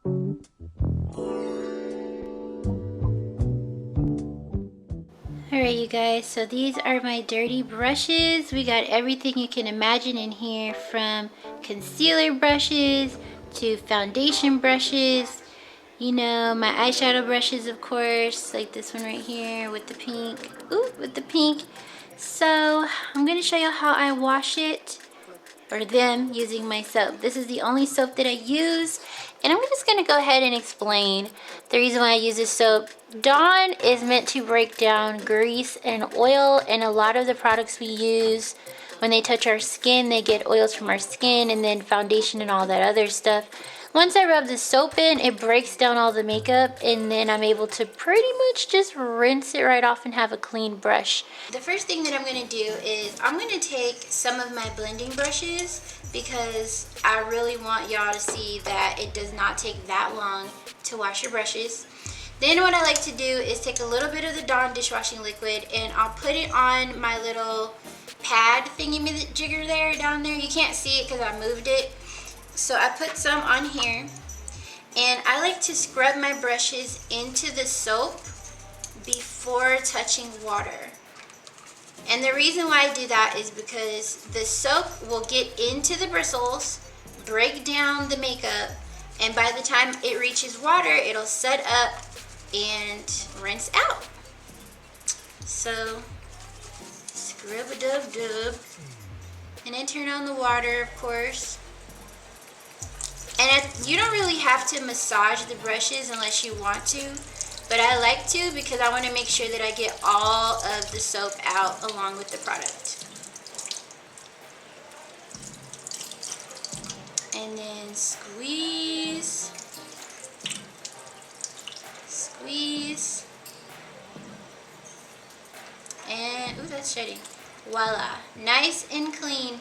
Alright you guys, so these are my dirty brushes. We got everything you can imagine in here, from concealer brushes to foundation brushes. You know, my eyeshadow brushes, of course, like this one right here with the pink. Ooh, with the pink. So I'm going to show you how I wash it, or them, using my soap. This is the only soap that I use, and I'm just going to go ahead and explain the reason why I use this soap. Dawn is meant to break down grease and oil, and a lot of the products we use, when they touch our skin, they get oils from our skin and then foundation and all that other stuff. Once I rub the soap in, it breaks down all the makeup, and then I'm able to pretty much just rinse it right off and have a clean brush. The first thing that I'm going to do is I'm going to take some of my blending brushes, because I really want y'all to see that it does not take that long to wash your brushes. Then what I like to do is take a little bit of the Dawn dishwashing liquid, and I'll put it on my little pad thingy-jigger there, down there. You can't see it because I moved it. So I put some on here, and I like to scrub my brushes into the soap before touching water. And the reason why I do that is because the soap will get into the bristles, break down the makeup, and by the time it reaches water, it'll set up and rinse out. So scrub-a-dub-dub, and then turn on the water, of course. And you don't really have to massage the brushes unless you want to, but I like to, because I want to make sure that I get all of the soap out along with the product. And then squeeze, squeeze, and ooh, that's shedding. Voila, nice and clean.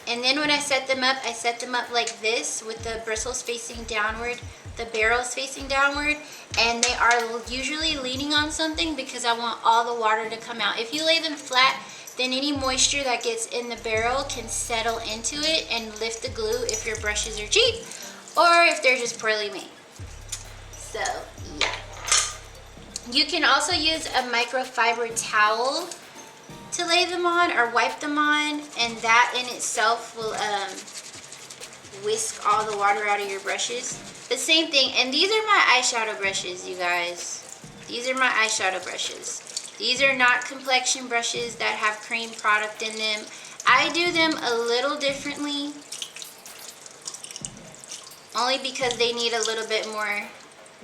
And then when I set them up like this, with the bristles facing downward, the barrels facing downward, and they are usually leaning on something because I want all the water to come out. If you lay them flat, then any moisture that gets in the barrel can settle into it and lift the glue if your brushes are cheap or if they're just poorly made. So yeah. You can also use a microfiber towel to lay them on or wipe them on, and that in itself will whisk all the water out of your brushes. The same thing, and these are my eyeshadow brushes, you guys. These are my eyeshadow brushes. These are not complexion brushes that have cream product in them. I do them a little differently, only because they need a little bit more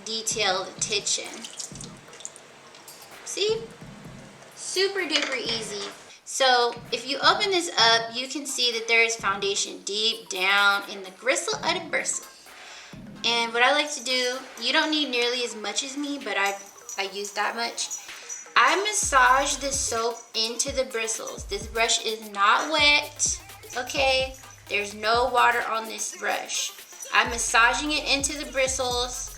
detailed attention. See? Super duper easy. So if you open this up, you can see that there is foundation deep down in the gristle of the bristle. And what I like to do, you don't need nearly as much as me, but I use that much. I massage the soap into the bristles. This brush is not wet, okay? There's no water on this brush. I'm massaging it into the bristles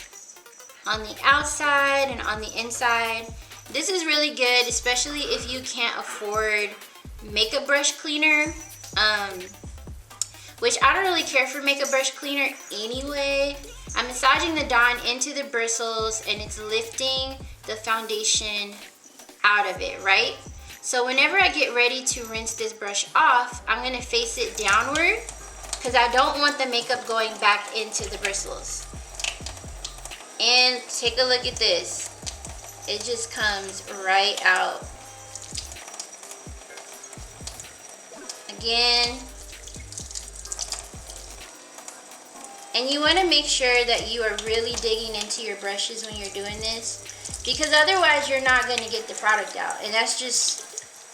on the outside and on the inside. This is really good, especially if you can't afford makeup brush cleaner, which I don't really care for makeup brush cleaner anyway. I'm massaging the Dawn into the bristles, and it's lifting the foundation out of it, right? So whenever I get ready to rinse this brush off, I'm gonna face it downward because I don't want the makeup going back into the bristles. And take a look at this. It just comes right out. Again. And you want to make sure that you are really digging into your brushes when you're doing this, because otherwise you're not going to get the product out. And that's just,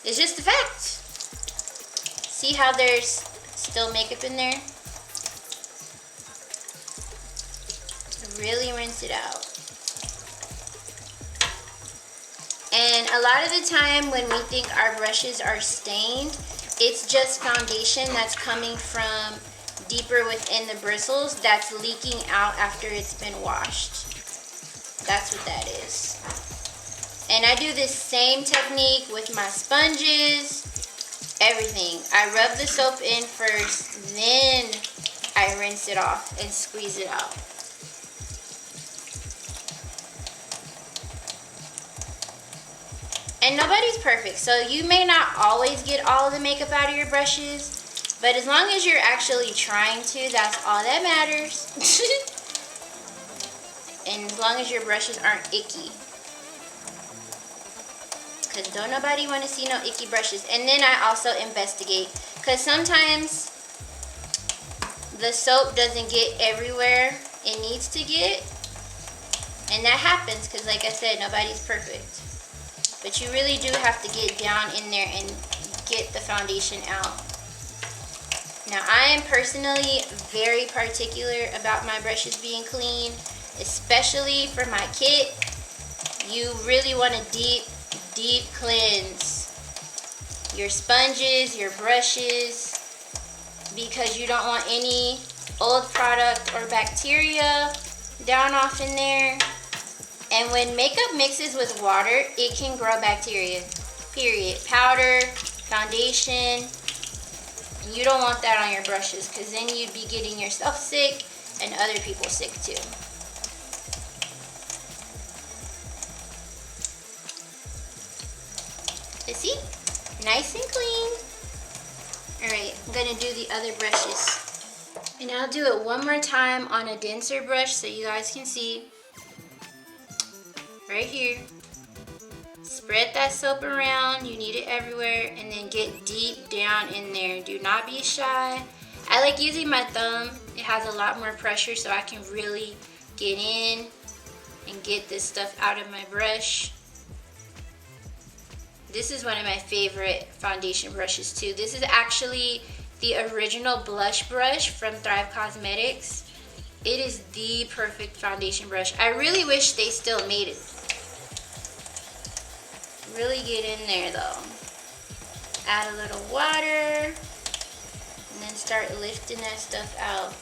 it's just a fact. See how there's still makeup in there? Really rinse it out. And a lot of the time when we think our brushes are stained, it's just foundation that's coming from deeper within the bristles that's leaking out after it's been washed. That's what that is. And I do this same technique with my sponges, everything. I rub the soap in first, then I rinse it off and squeeze it out. And nobody's perfect, so you may not always get all of the makeup out of your brushes, but as long as you're actually trying to, that's all that matters. And as long as your brushes aren't icky. Because don't nobody want to see no icky brushes. And then I also investigate, because sometimes the soap doesn't get everywhere it needs to get. And that happens because, like I said, nobody's perfect. But you really do have to get down in there and get the foundation out. Now, I am personally very particular about my brushes being clean, especially for my kit. You really want to deep cleanse your sponges, your brushes, because you don't want any old product or bacteria down off in there. And when makeup mixes with water, it can grow bacteria, period. Powder, foundation, you don't want that on your brushes, because then you'd be getting yourself sick and other people sick too. You see? Nice and clean. Alright, I'm going to do the other brushes. And I'll do it one more time on a denser brush so you guys can see. Right here. Spread that soap around. You need it everywhere. And then get deep down in there. Do not be shy. I like using my thumb. It has a lot more pressure so I can really get in and get this stuff out of my brush. This is one of my favorite foundation brushes too. This is actually the original blush brush from Thrive Cosmetics. It is the perfect foundation brush. I really wish they still made it. Really get in there though. Add a little water and then start lifting that stuff out.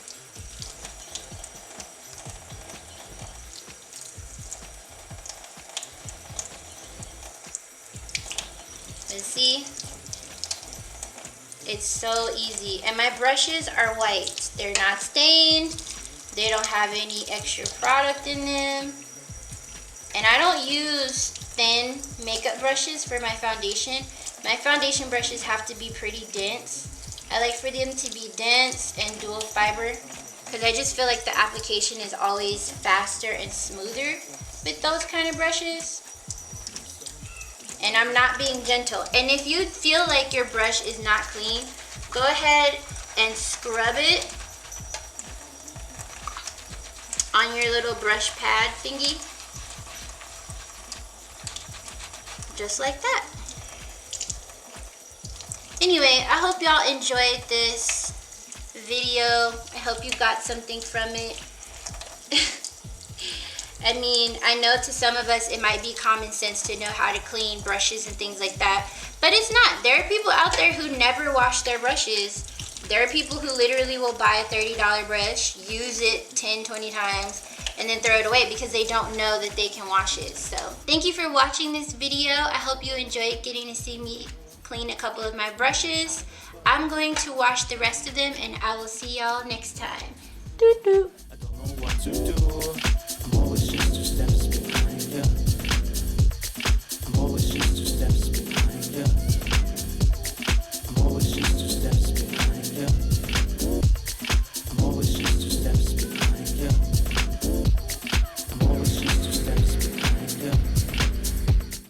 And see, it's so easy. And my brushes are white. They're not stained. They don't have any extra product in them. And I don't use thin makeup brushes for my foundation. My foundation brushes have to be pretty dense. I like for them to be dense and dual fiber, because I just feel like the application is always faster and smoother with those kind of brushes. And I'm not being gentle. And if you feel like your brush is not clean, go ahead and scrub it on your little brush pad thingy. Just like that. Anyway, I hope y'all enjoyed this video. I hope you got something from it. I mean, I know to some of us it might be common sense to know how to clean brushes and things like that, but it's not. There are people out there who never wash their brushes. There are people who literally will buy a $30 brush, use it 10, 20 times, and then throw it away because they don't know that they can wash it. So thank you for watching this video. I hope you enjoyed getting to see me clean a couple of my brushes. I'm going to wash the rest of them, and I will see y'all next time.